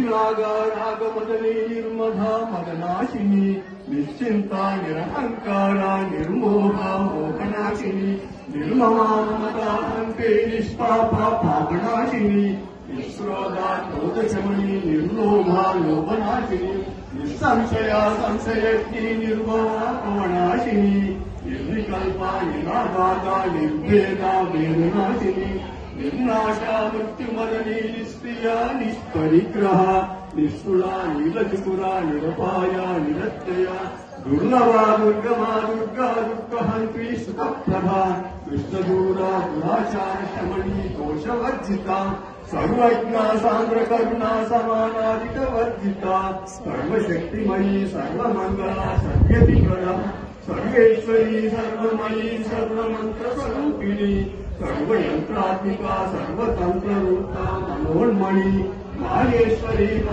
निर्नागा रागमदनी निर्मधा मदनाशिनी निश्चिंता निरहंकारा निर्मोहा मोहनाशिनी निर्ममा ममता हंते निष्पापा पापनाशिनी निःस्रोधा क्रोधशमनी निर्लोभा लोभनाशिनी निःसंशया संशयज्ञी निर्भवा पवनाशिनी निर्विकल्पा निराघाता निर्भेदा वेदनाशिनी निर्नाशा मृत्युमदनी निष्क्रिया निष्परिग्रहा निःशूला नीलचुकुरा निरपाया निरत्यया दुर्लभा दुर्गमा दुर्गा दुर्गहन्त्री सुखप्रभा कृष्णदूरा दुराचार शमनी दोषवर्जिता सर्वज्ञा सान्द्रकरुणा समानादिकवर्जिता सर्वशक्तिमयी सर्वमङ्गला सर्वविकरा सर्वेश्वरी सर्वमयी सर्वमन्त्रस्वरूपिणी सर्वयन्त्रात्मिका सर्वतन्त्ररूपा मनोन्मणि माहेश्वरी